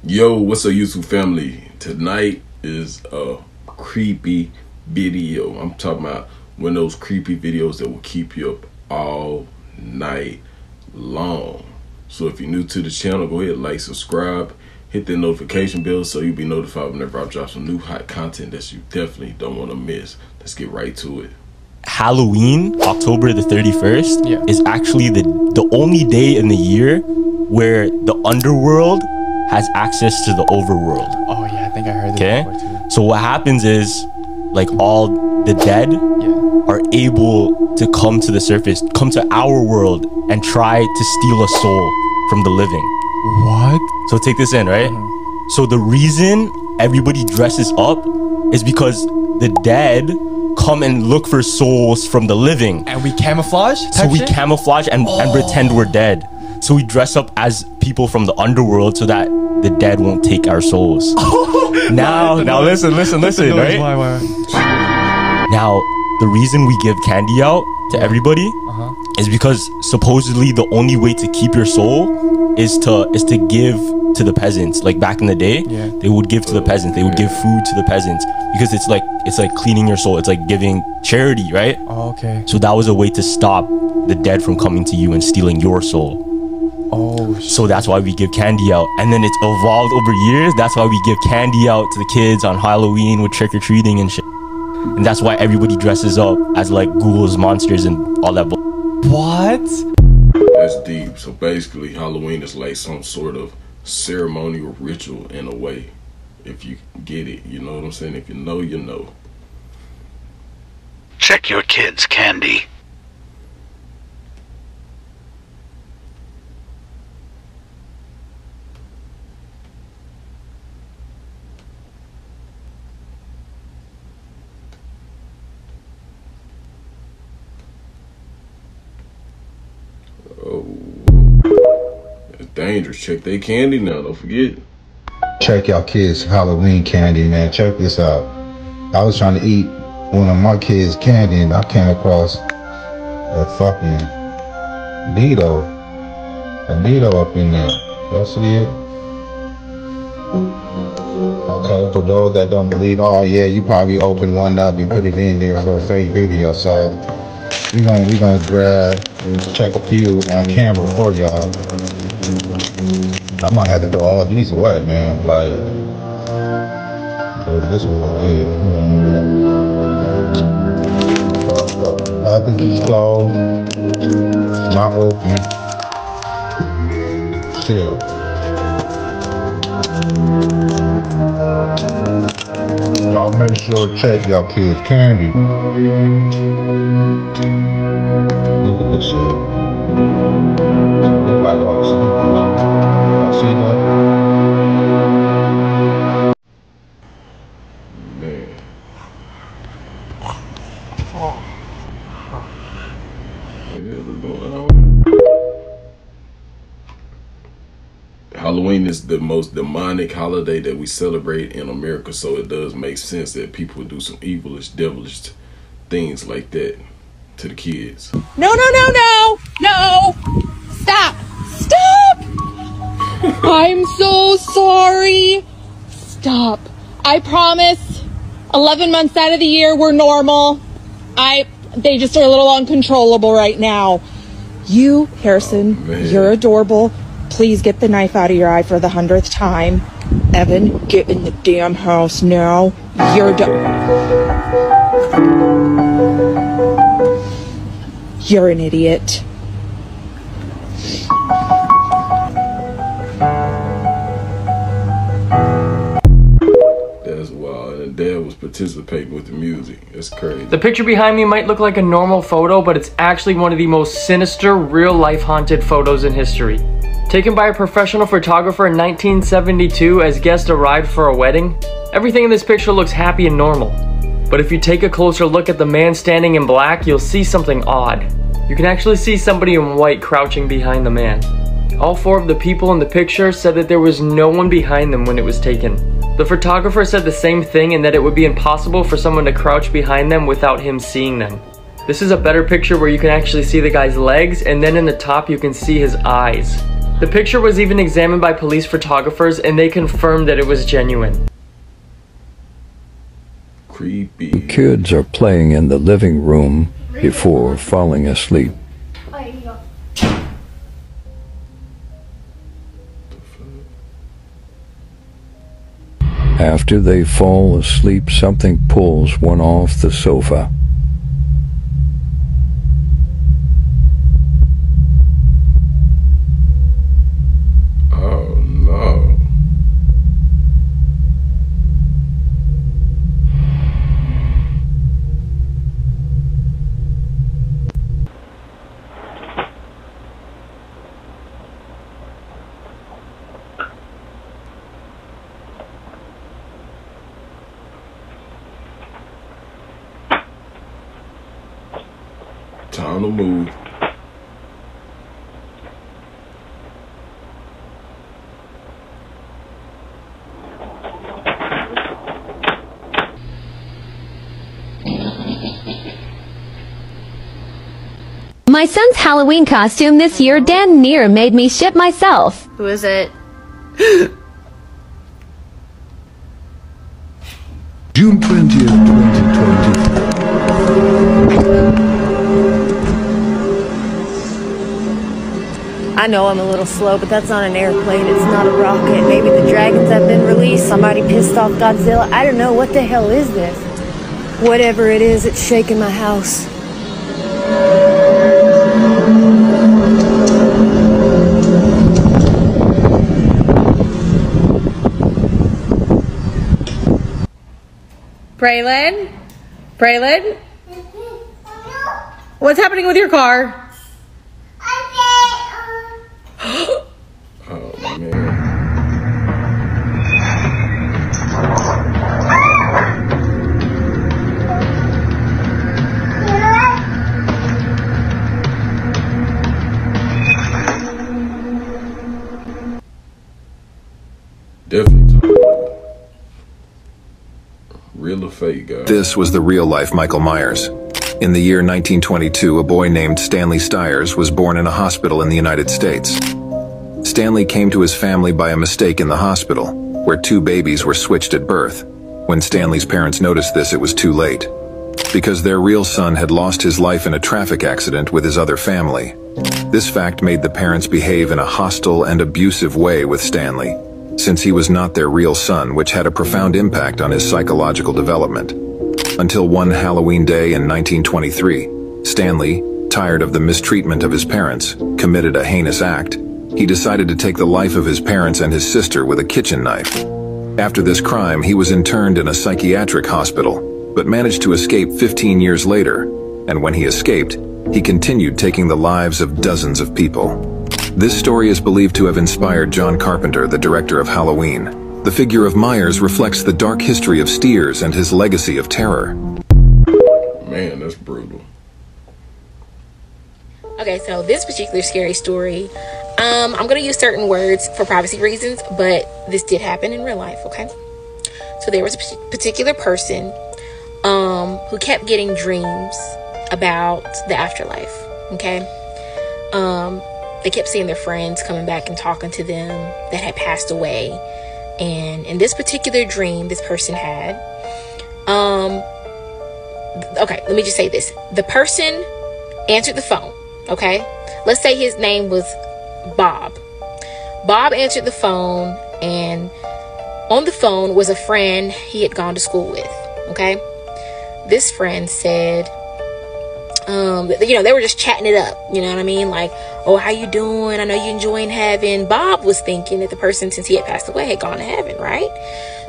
Yo, what's up, YouTube family? Tonight is a creepy video. I'm talking about one of those creepy videos that will keep you up all night long. So if you're new to the channel, go ahead, like, subscribe, hit the notification bell so you'll be notified whenever I drop some new hot content that you definitely don't want to miss. Let's get right to it. Halloween, October the 31st, is actually the only day in the year where the underworld has access to the overworld. Oh yeah, I think I heard that before too. So what happens is, like, all the dead are able to come to the surface, come to our world, and try to steal a soul from the living. What? So take this in, right? So the reason everybody dresses up is because the dead come and look for souls from the living. And we camouflage? So we camouflage and pretend we're dead. So we dress up as people from the underworld so that the dead won't take our souls. Now listen, right? Why? Now, the reason we give candy out to everybody is because supposedly the only way to keep your soul is to give to the peasants. Like back in the day, they would give to the peasants. They would give food to the peasants because it's like cleaning your soul. It's like giving charity, right? Oh, okay. So that was a way to stop the dead from coming to you and stealing your soul. Oh, shit. So that's why we give candy out. And then it's evolved over years. That's why we give candy out to the kids on Halloween with trick-or-treating and shit. And that's why everybody dresses up as like ghouls, monsters, and all that What? That's deep. So basically, Halloween is like some sort of ceremonial ritual in a way. If you get it, you know what I'm saying? If you know, you know. Check your kids' candy. Oh, it's dangerous. Check their candy now. Don't forget. Check y'all kids' Halloween candy, man. Check this out. I was trying to eat one of my kids' candy and I came across a fucking needle. A needle up in there. Y'all see it? Okay, for those that don't believe, oh yeah, you probably open one up and put it in there for a fake video. So we gonna grab and check a few on camera for y'all. I might have to throw all these away, man. Like, this one is. I think it's closed. Not open. Still. Y'all make sure to check y'all kids' candy. Look at this shit. Look like y'all see that? Man. What the hell is going on? Halloween is the most demonic holiday that we celebrate in America, so it does make sense that people would do some evilish, devilish things like that to the kids. No. Stop. I'm so sorry. Stop. I promise 11 months out of the year we're normal. They just are a little uncontrollable right now. You, Harrison, you're adorable. Please get the knife out of your eye for the 100th time. Evan, get in the damn house now. You're an idiot. That's wild. And Dad was participating with the music. That's crazy. The picture behind me might look like a normal photo, but it's actually one of the most sinister, real-life haunted photos in history. Taken by a professional photographer in 1972 as guests arrived for a wedding, everything in this picture looks happy and normal. But if you take a closer look at the man standing in black, you'll see something odd. You can actually see somebody in white crouching behind the man. All four of the people in the picture said that there was no one behind them when it was taken. The photographer said the same thing, and that it would be impossible for someone to crouch behind them without him seeing them. This is a better picture where you can actually see the guy's legs, and then in the top you can see his eyes. The picture was even examined by police photographers and they confirmed that it was genuine. Creepy. The kids are playing in the living room before falling asleep. After they fall asleep, something pulls one off the sofa. Oh no. Time to move. My son's Halloween costume this year, Dan near made me shit myself. Who is it? June 20th, 2020. I know I'm a little slow, but that's not an airplane. It's not a rocket. Maybe the dragons have been released. Somebody pissed off Godzilla. I don't know. What the hell is this? Whatever it is, it's shaking my house. Braylon? Braylon? What's happening with your car? Oh man. Definitely real or fake, guys. This was the real-life Michael Myers. In the year 1922, a boy named Stanley Stiers was born in a hospital in the United States. Stanley came to his family by a mistake in the hospital, where two babies were switched at birth. When Stanley's parents noticed this, it was too late, because their real son had lost his life in a traffic accident with his other family. This fact made the parents behave in a hostile and abusive way with Stanley, since he was not their real son, which had a profound impact on his psychological development. Until one Halloween day in 1923, Stanley, tired of the mistreatment of his parents, committed a heinous act. He decided to take the life of his parents and his sister with a kitchen knife. After this crime, he was interned in a psychiatric hospital, but managed to escape 15 years later, and when he escaped, he continued taking the lives of dozens of people. This story is believed to have inspired John Carpenter, the director of Halloween. The figure of Myers reflects the dark history of Stiers and his legacy of terror. Man, that's brutal. Okay, so this particular scary story, I'm going to use certain words for privacy reasons, but this did happen in real life, okay? So there was a particular person who kept getting dreams about the afterlife, okay? They kept seeing their friends coming back and talking to them that had passed away. And in this particular dream this person had, okay, let me just say this. The person answered the phone, okay? Let's say his name was Bob. Bob answered the phone, and on the phone was a friend he had gone to school with, okay? This friend said, they were just chatting it up, you know what I mean? Like, oh, how you doing? I know you enjoying heaven. Bob was thinking that the person, since he had passed away, had gone to heaven, right?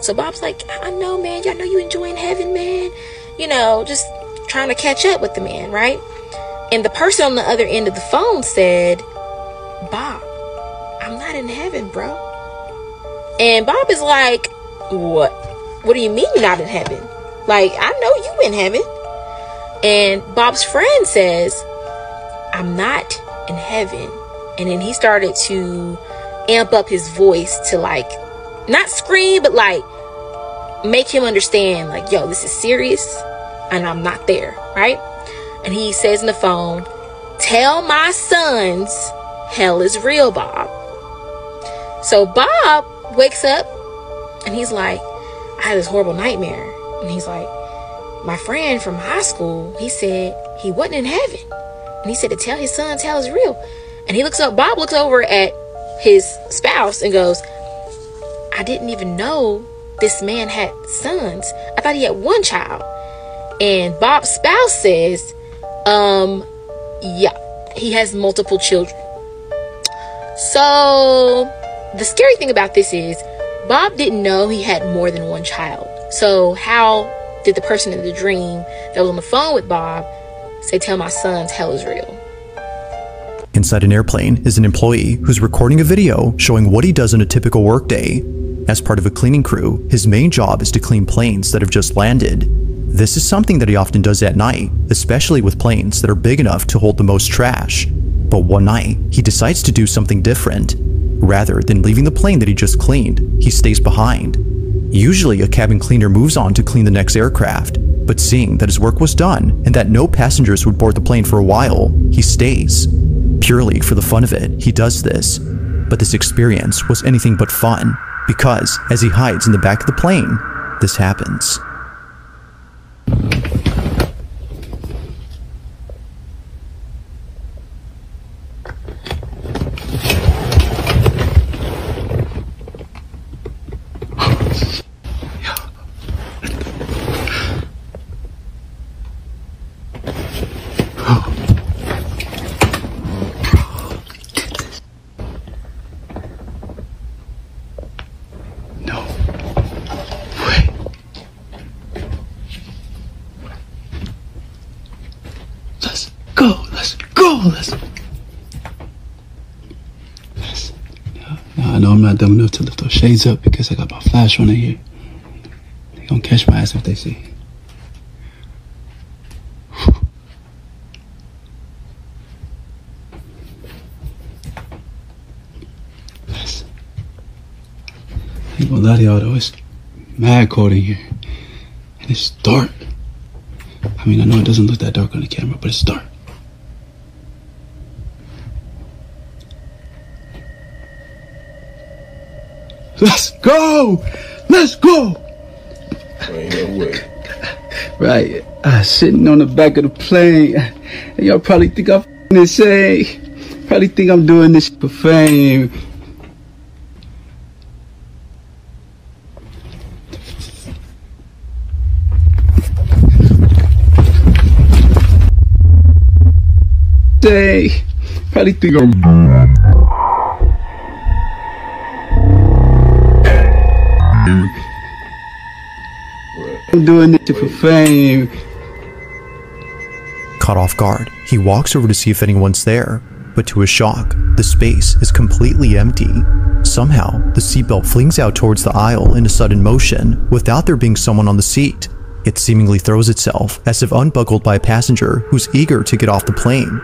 So Bob's like, I know, man. Y'all know you enjoying heaven, man. You know, just trying to catch up with the man, right? And the person on the other end of the phone said, Bob, I'm not in heaven, bro. And Bob is like, what? What do you mean you're not in heaven? Like, I know you in heaven. And Bob's friend says, I'm not in heaven. And then he started to amp up his voice to, like, not scream, but like make him understand, like, yo, this is serious and I'm not there, right? And he says in the phone, tell my sons hell is real, Bob. So Bob wakes up and he's like, I had this horrible nightmare. And he's like, my friend from high school, he said he wasn't in heaven. And he said to tell his sons hell is real. And he looks up, Bob looks over at his spouse and goes, I didn't even know this man had sons. I thought he had one child. And Bob's spouse says, yeah, he has multiple children. So the scary thing about this is Bob didn't know he had more than one child. So how did the person in the dream that was on the phone with Bob say, tell my sons hell is real? Inside an airplane is an employee who's recording a video showing what he does in a typical workday. As part of a cleaning crew, his main job is to clean planes that have just landed. This is something that he often does at night, especially with planes that are big enough to hold the most trash. But one night, he decides to do something different. Rather than leaving the plane that he just cleaned, he stays behind. Usually, a cabin cleaner moves on to clean the next aircraft, but seeing that his work was done and that no passengers would board the plane for a while, he stays. Purely for the fun of it, he does this. But this experience was anything but fun, because as he hides in the back of the plane, this happens. I know I'm not dumb enough to lift those shades up because I got my flash on in here. They gonna catch my ass if they see. Yes. I ain't gonna lie to y'all though, it's mad cold in here. And it's dark. I mean, I know it doesn't look that dark on the camera, but it's dark. Let's go! Let's go! Ain't no way. Right, sitting on the back of the plane. And y'all probably think I'm insane. Probably think I'm doing this for fame. Probably think I'm doing this for fame. Caught off guard, he walks over to see if anyone's there, but to his shock, the space is completely empty. Somehow, the seatbelt flings out towards the aisle in a sudden motion, without there being someone on the seat. It seemingly throws itself, as if unbuckled by a passenger who's eager to get off the plane.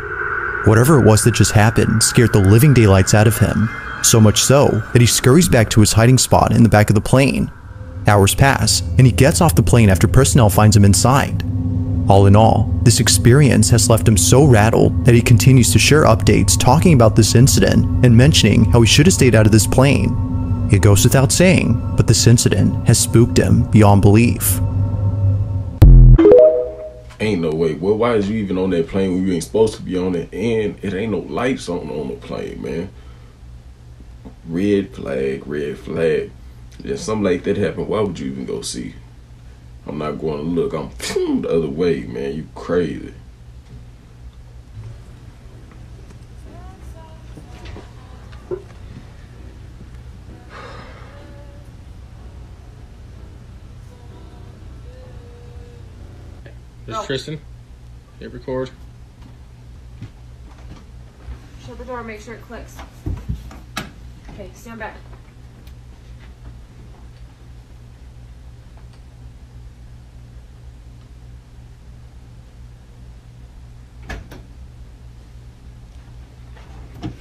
Whatever it was that just happened scared the living daylights out of him, so much so that he scurries back to his hiding spot in the back of the plane. Hours pass, and he gets off the plane after personnel finds him inside. All in all, this experience has left him so rattled that he continues to share updates talking about this incident and mentioning how he should have stayed out of this plane. It goes without saying, but this incident has spooked him beyond belief. Ain't no way. Well, why is you even on that plane when you ain't supposed to be on it? And it ain't no lights on the plane, man. Red flag, red flag. If something like that happened, why would you even go see? I'm not going to look. I'm the other way, man. You crazy. This is Tristan. Hit record. Shut the door, make sure it clicks. Okay, stand back.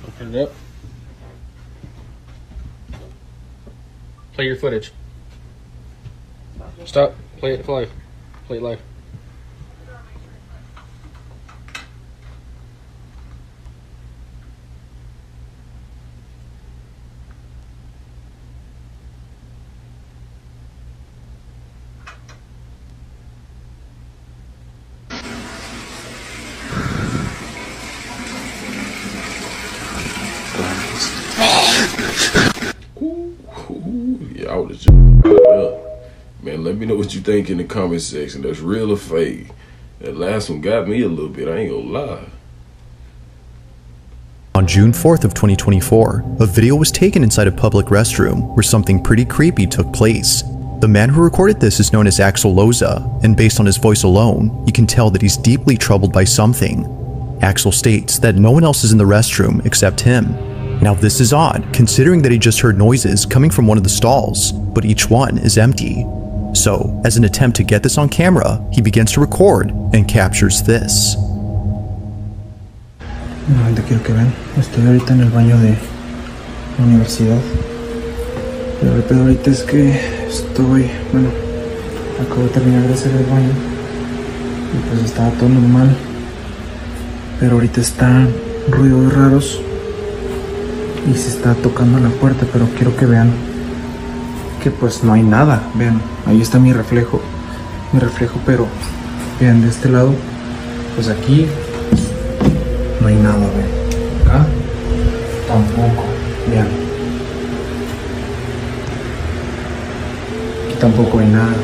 Open it up. Play your footage. Stop. Play it live. Play it live. Yeah, I would have jumped up. Man, let me know what you think in the comment section. That's real or fake. That last one got me a little bit, I ain't gonna lie. On June 4th of 2024, a video was taken inside a public restroom where something pretty creepy took place. The man who recorded this is known as Axel Loza, and based on his voice alone, you can tell that he's deeply troubled by something. Axel states that no one else is in the restroom except him. Now this is odd, considering that he just heard noises coming from one of the stalls, but each one is empty. So, as an attempt to get this on camera, he begins to record and captures this. Nuevamente quiero que vean, estoy ahorita en el baño de la universidad. Pero el pedo ahorita es que acabo de terminar de hacer el baño y pues estaba todo normal. Pero ahorita están ruidos raros y se está tocando la puerta, pero quiero que vean que pues no hay nada. Vean, ahí está mi reflejo, pero vean de este lado, pues aquí no hay nada, vean. Acá tampoco, vean. Aquí tampoco hay nada.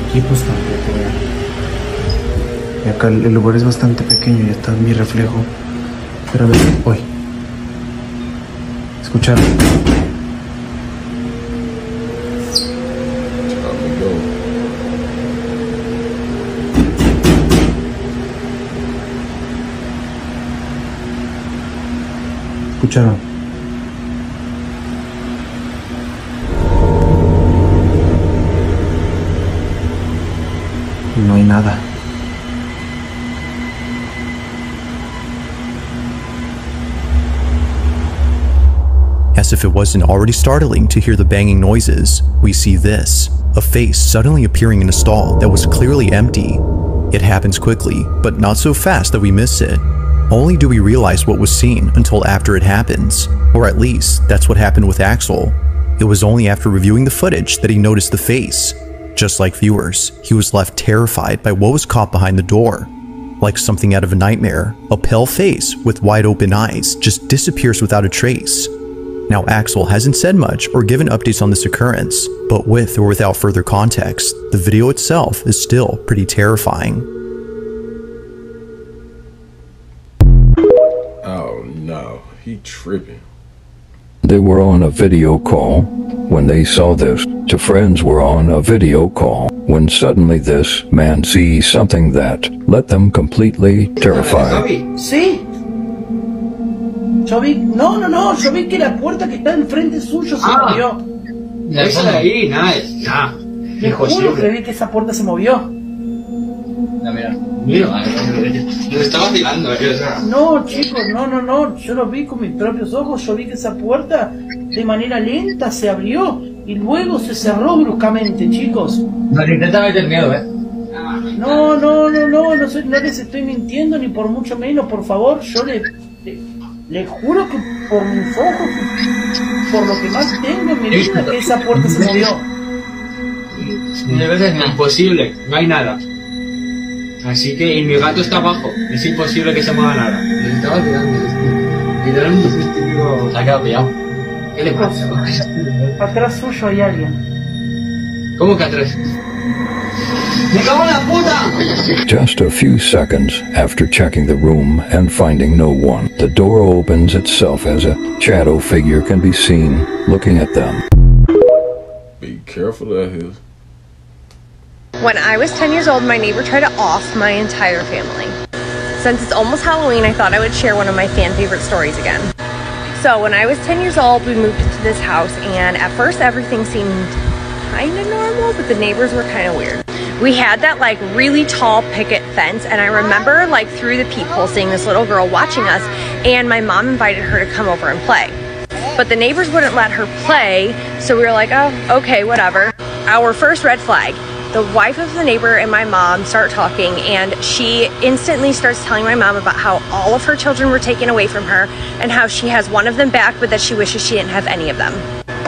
Aquí pues tampoco, vean. Y acá el lugar es bastante pequeño y está mi reflejo. Pero a ver, hoy. ¿Escucharon? ¿Escucharon? No hay nada. As if it wasn't already startling to hear the banging noises, we see this, a face suddenly appearing in a stall that was clearly empty. It happens quickly, but not so fast that we miss it. Only do we realize what was seen until after it happens, or at least that's what happened with Axel. It was only after reviewing the footage that he noticed the face. Just like viewers, he was left terrified by what was caught behind the door. Like something out of a nightmare, a pale face with wide open eyes just disappears without a trace. Now Axel hasn't said much or given updates on this occurrence, but with or without further context, the video itself is still pretty terrifying. Oh no, he tripping. They were on a video call when they saw this. Two friends were on a video call when suddenly this man sees something that left them completely terrified. ¿Sí? Yo vi, yo vi que la puerta que está enfrente suyo se movió. Eso de ahí, nada. Te juro que vi que esa puerta se movió. No, mira, yo estaba tirando. No, chicos, no, yo lo vi con mis propios ojos, yo vi que esa puerta de manera lenta se abrió y luego se cerró bruscamente, chicos. No, intenta meter miedo, No les estoy mintiendo ni por mucho menos, por favor, yo le juro que por mis ojos, por lo que más tengo en mi vida, que esa puerta se movió. De veces es imposible, no hay nada. Así que, y mi gato está abajo, es imposible que se mueva nada. Me estaba tirando, literalmente este tío se ha quedado pillado. ¿Qué le pasa? Atrás suyo hay alguien. ¿Cómo que atrás? ¡Me cago en la puta! Just a few seconds after checking the room and finding no one, the door opens itself as a shadow figure can be seen looking at them. Be careful out here. When I was 10 years old, my neighbor tried to off my entire family. Since it's almost Halloween, I thought I would share one of my fan favorite stories again. So when I was 10 years old, we moved into this house, and at first everything seemed kind of normal, but the neighbors were kind of weird. We had that like really tall picket fence, and I remember like through the peephole seeing this little girl watching us, and my mom invited her to come over and play. But the neighbors wouldn't let her play, so we were like, oh, okay, whatever. Our first red flag. The wife of the neighbor and my mom start talking, and she instantly starts telling my mom about how all of her children were taken away from her and how she has one of them back, but that she wishes she didn't have any of them.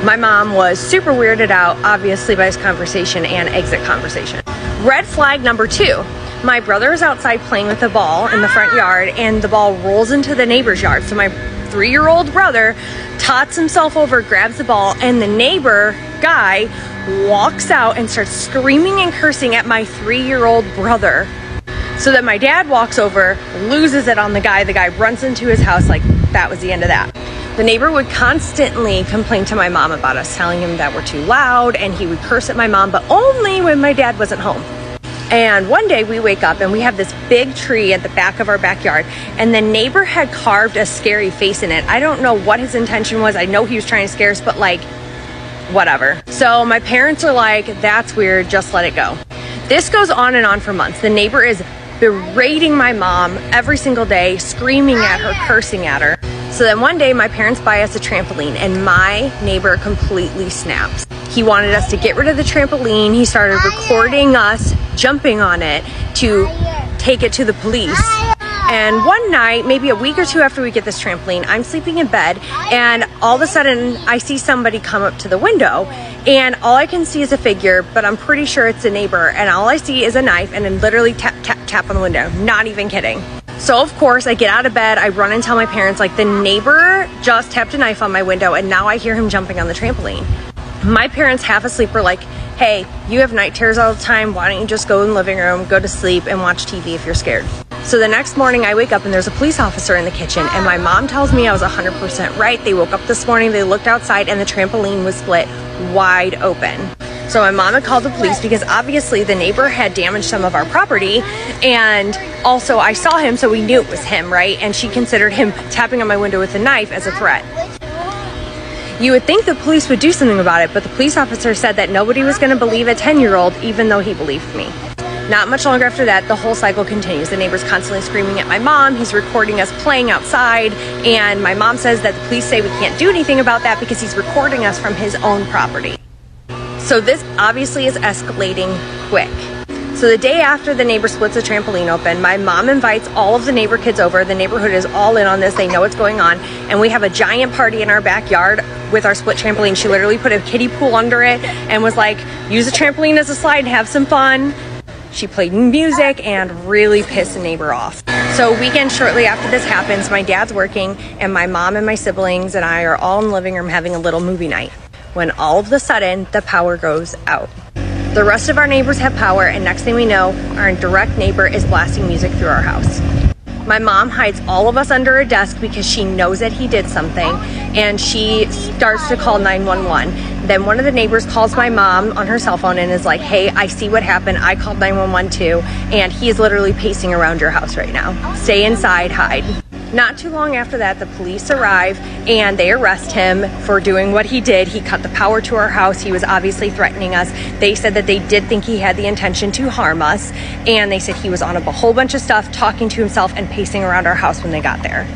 My mom was super weirded out, obviously, by this conversation and exit conversation. Red flag number 2. My brother is outside playing with the ball in the front yard, and the ball rolls into the neighbor's yard. So my 3-year-old brother tots himself over, grabs the ball, and the neighbor guy walks out and starts screaming and cursing at my 3-year-old brother. So then my dad walks over, loses it on the guy runs into his house. Like, that was the end of that. The neighbor would constantly complain to my mom about us, telling him that we're too loud, and he would curse at my mom, but only when my dad wasn't home. And one day we wake up and we have this big tree at the back of our backyard, and the neighbor had carved a scary face in it. I don't know what his intention was. I know he was trying to scare us, but like, whatever. So my parents are like, that's weird, just let it go. This goes on and on for months. The neighbor is berating my mom every single day, screaming at her, cursing at her. So then one day my parents buy us a trampoline, and my neighbor completely snaps. He wanted us to get rid of the trampoline. He started recording us jumping on it to take it to the police. And one night, maybe a week or two after we get this trampoline, I'm sleeping in bed, and all of a sudden I see somebody come up to the window, and all I can see is a figure, but I'm pretty sure it's a neighbor, and all I see is a knife, and then literally tap, tap, tap on the window. Not even kidding. So of course I get out of bed, I run and tell my parents, like, the neighbor just tapped a knife on my window, and now I hear him jumping on the trampoline. My parents, half asleep, were like, hey, you have night terrors all the time, why don't you just go in the living room, go to sleep, and watch TV if you're scared. So the next morning I wake up and there's a police officer in the kitchen, and my mom tells me I was 100% right. They woke up this morning, they looked outside, and the trampoline was split wide open. So my mom had called the police because obviously the neighbor had damaged some of our property, and also I saw him, so we knew it was him, right? And she considered him tapping on my window with a knife as a threat. You would think the police would do something about it, but the police officer said that nobody was going to believe a 10-year-old, even though he believed me. Not much longer after that, the whole cycle continues. The neighbor's constantly screaming at my mom, he's recording us playing outside, and my mom says that the police say we can't do anything about that because he's recording us from his own property. So this obviously is escalating quick. So the day after the neighbor splits the trampoline open, my mom invites all of the neighbor kids over. The neighborhood is all in on this. They know what's going on. And we have a giant party in our backyard with our split trampoline. She literally put a kiddie pool under it and was like, use the trampoline as a slide and have some fun. She played music and really pissed the neighbor off. So a weekend shortly after this happens, my dad's working, and my mom and my siblings and I are all in the living room having a little movie night, when all of a sudden the power goes out. The rest of our neighbors have power, and next thing we know, our direct neighbor is blasting music through our house. My mom hides all of us under a desk because she knows that he did something, and she starts to call 911. Then one of the neighbors calls my mom on her cell phone and is like, hey, I see what happened. I called 911 too, and he is literally pacing around your house right now. Stay inside, hide. Not too long after that, the police arrive and they arrest him for doing what he did. He cut the power to our house. He was obviously threatening us. They said that they did think he had the intention to harm us, and they said he was on a whole bunch of stuff, talking to himself and pacing around our house when they got there.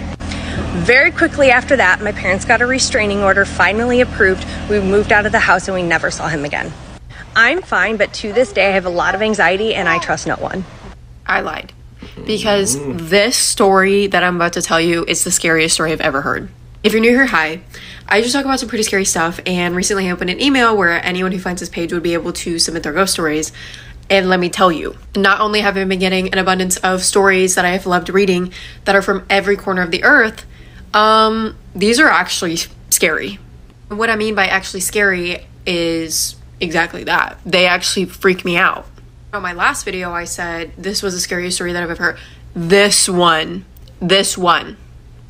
Very quickly after that, my parents got a restraining order finally approved. We moved out of the house and we never saw him again. I'm fine, but to this day I have a lot of anxiety and I trust no one. I lied. Because this story that I'm about to tell you is the scariest story I've ever heard. If you're new here, hi. I just talk about some pretty scary stuff, and recently I opened an email where anyone who finds this page would be able to submit their ghost stories. And let me tell you, not only have I been getting an abundance of stories that I have loved reading that are from every corner of the earth, these are actually scary. And what I mean by actually scary is exactly that. They actually freak me out. On my last video, I said this was the scariest story that I've ever heard. This one.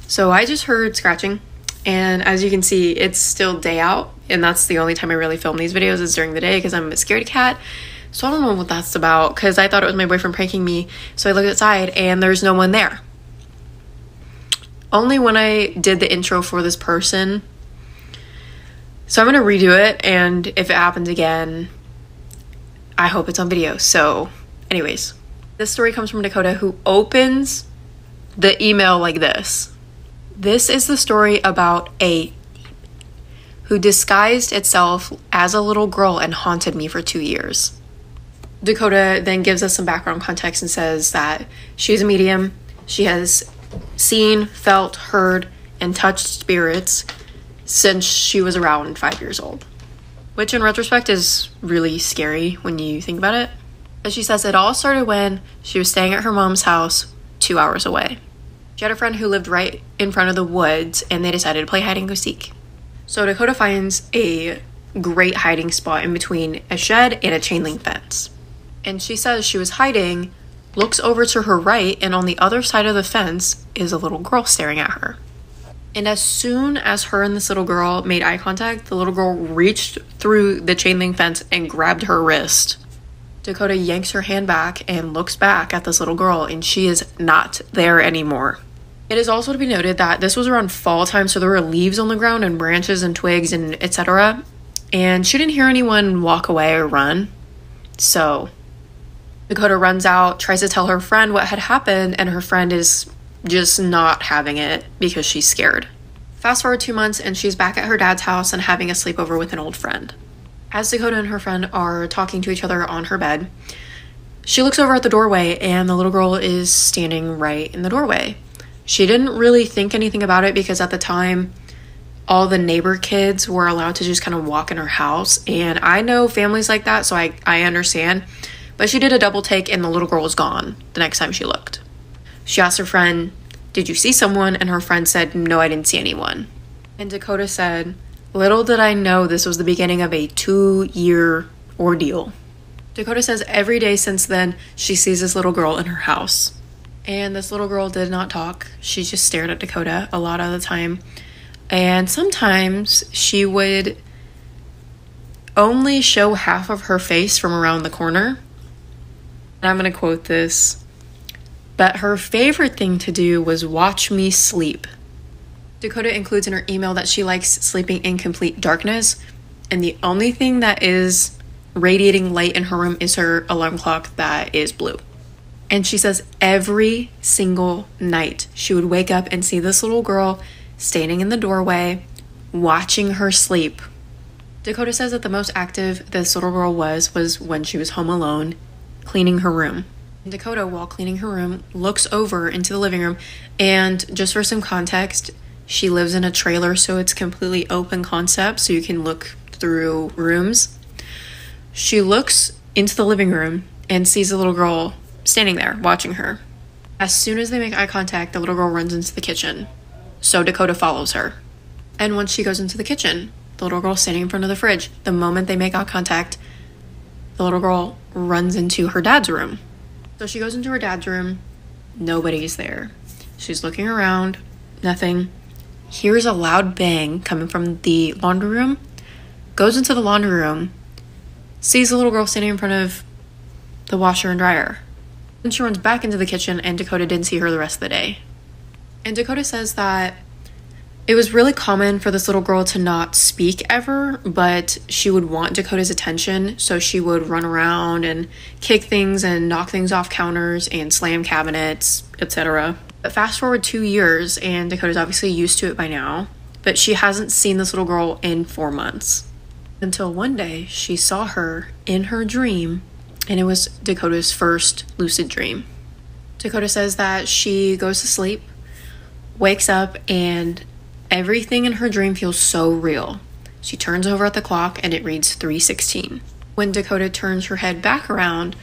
So I just heard scratching, and as you can see, it's still day out, and that's the only time I really film these videos is during the day because I'm a scaredy cat. So I don't know what that's about, because I thought it was my boyfriend pranking me. So I looked outside and there's no one there. Only when I did the intro for this person. So I'm gonna redo it, and if it happens again, I hope it's on video. So anyways, this story comes from Dakota, who opens the email like this. This is the story about a who disguised itself as a little girl and haunted me for 2 years. Dakota then gives us some background context and says that she's a medium. She has seen, felt, heard, and touched spirits since she was around 5 years old. Which in retrospect is really scary when you think about it. But she says it all started when she was staying at her mom's house 2 hours away. She had a friend who lived right in front of the woods, and they decided to play hide and go seek. So Dakota finds a great hiding spot in between a shed and a chain link fence. And she says she was hiding, looks over to her right, and on the other side of the fence is a little girl staring at her. And as soon as her and this little girl made eye contact, the little girl reached through the chain link fence and grabbed her wrist. Dakota yanks her hand back and looks back at this little girl, and she is not there anymore. It is also to be noted that this was around fall time, so there were leaves on the ground and branches and twigs and etc. And she didn't hear anyone walk away or run. So Dakota runs out, tries to tell her friend what had happened, and her friend is just not having it because she's scared. Fast forward 2 months, and she's back at her dad's house and having a sleepover with an old friend. As Dakota and her friend are talking to each other on her bed, she looks over at the doorway, and the little girl is standing right in the doorway. She didn't really think anything about it because at the time, all the neighbor kids were allowed to just kind of walk in her house. And I know families like that, so I understand. But she did a double take, and the little girl was gone the next time she looked. She asked her friend, "Did you see someone?" And her friend said, "No, I didn't see anyone." And Dakota said, "Little did I know this was the beginning of a 2-year ordeal." Dakota says every day since then, she sees this little girl in her house. And this little girl did not talk. She just stared at Dakota a lot of the time. And sometimes she would only show half of her face from around the corner. And I'm going to quote this. "But her favorite thing to do was watch me sleep." Dakota includes in her email that she likes sleeping in complete darkness. And the only thing that is radiating light in her room is her alarm clock that is blue. And she says every single night she would wake up and see this little girl standing in the doorway, watching her sleep. Dakota says that the most active this little girl was when she was home alone, cleaning her room. And Dakota, while cleaning her room, looks over into the living room, and just for some context, she lives in a trailer, so it's completely open concept, so you can look through rooms. She looks into the living room and sees a little girl standing there watching her. As soon as they make eye contact, the little girl runs into the kitchen. So Dakota follows her. And once she goes into the kitchen, the little girl standing in front of the fridge. The moment they make eye contact, the little girl runs into her dad's room. So she goes into her dad's room. Nobody's there. She's looking around. Nothing. Hears a loud bang coming from the laundry room. Goes into the laundry room. Sees the little girl standing in front of the washer and dryer. And she runs back into the kitchen, and Dakota didn't see her the rest of the day. And Dakota says that it was really common for this little girl to not speak ever, but she would want Dakota's attention, so she would run around and kick things and knock things off counters and slam cabinets, etc. But fast forward 2 years, and Dakota's obviously used to it by now, but she hasn't seen this little girl in 4 months. Until one day, she saw her in her dream, and it was Dakota's first lucid dream. Dakota says that she goes to sleep, wakes up, and everything in her dream feels so real. She turns over at the clock, and it reads 3:16. When Dakota turns her head back around,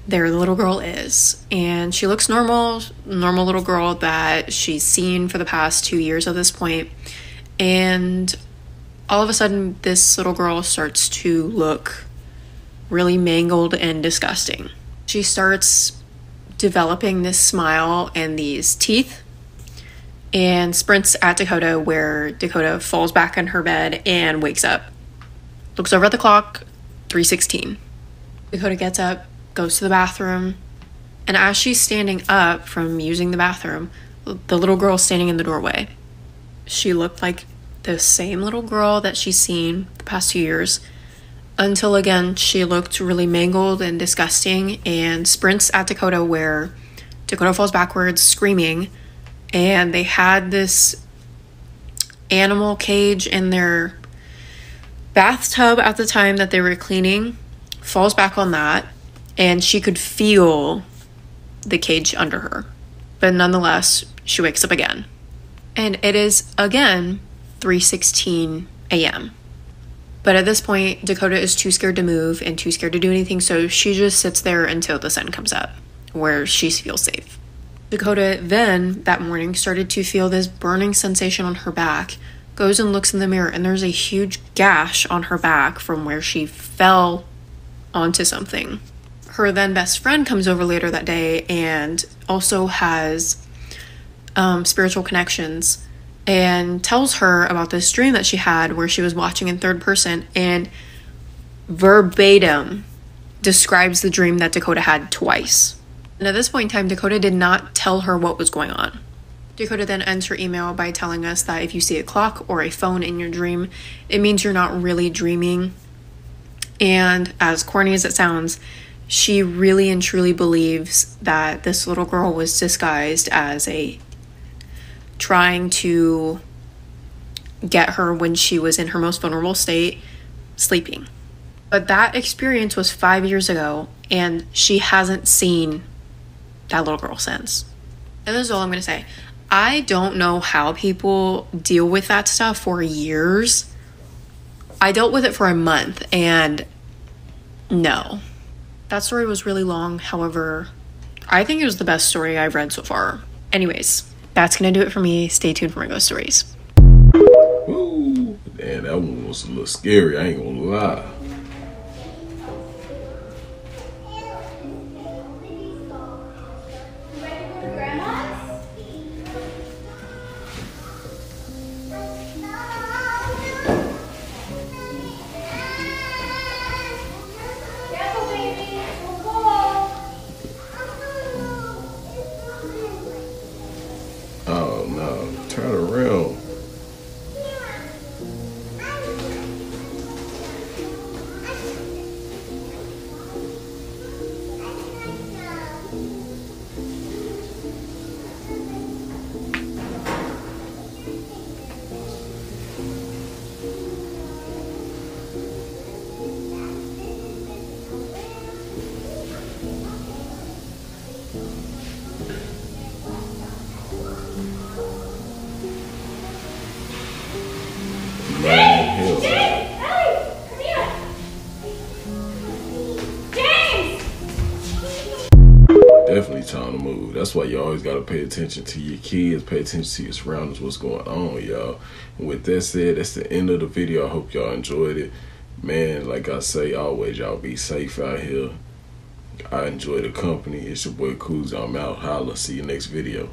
there the little girl is. And she looks normal little girl that she's seen for the past 2 years at this point. And all of a sudden, this little girl starts to look really mangled and disgusting. She starts developing this smile and these teeth and sprints at Dakota, where Dakota falls back in her bed and wakes up. Looks over at the clock, 3:16. Dakota gets up, goes to the bathroom, and as she's standing up from using the bathroom, the little girl standing in the doorway. She looked like the same little girl that she's seen the past 2 years, until again she looked really mangled and disgusting and sprints at Dakota, where Dakota falls backwards screaming. And they had this animal cage in their bathtub at the time that they were cleaning. Falls back on that, and she could feel the cage under her. But nonetheless, she wakes up again. And it is again 3:16 a.m. But at this point, Dakota is too scared to move and too scared to do anything, so she just sits there until the sun comes up, where she feels safe. Dakota then, that morning, started to feel this burning sensation on her back, goes and looks in the mirror, and there's a huge gash on her back from where she fell onto something. Her then best friend comes over later that day and also has spiritual connections, and tells her about this dream that she had where she was watching in third person and verbatim describes the dream that Dakota had twice. And at this point in time, Dakota did not tell her what was going on. Dakota then ends her email by telling us that if you see a clock or a phone in your dream, it means you're not really dreaming. And as corny as it sounds, she really and truly believes that this little girl was disguised as trying to get her when she was in her most vulnerable state, sleeping. But that experience was 5 years ago, and she hasn't seen that little girl since. And this is all I'm going to say. I don't know how people deal with that stuff for years. I dealt with it for a month, and no. That story was really long. However, I think it was the best story I've read so far. Anyways, that's going to do it for me. Stay tuned for my ghost stories. Ooh, damn, that one was a little scary. I ain't gonna lie. Oh no, turn around. Definitely time to move. That's why you always gotta pay attention to your kids, pay attention to your surroundings, what's going on, y'all. And with that said, that's the end of the video. I hope y'all enjoyed it. Man, like I say always, y'all be safe out here. I enjoy the company. It's your boy Kuz. I'm out. Holla. See you next video.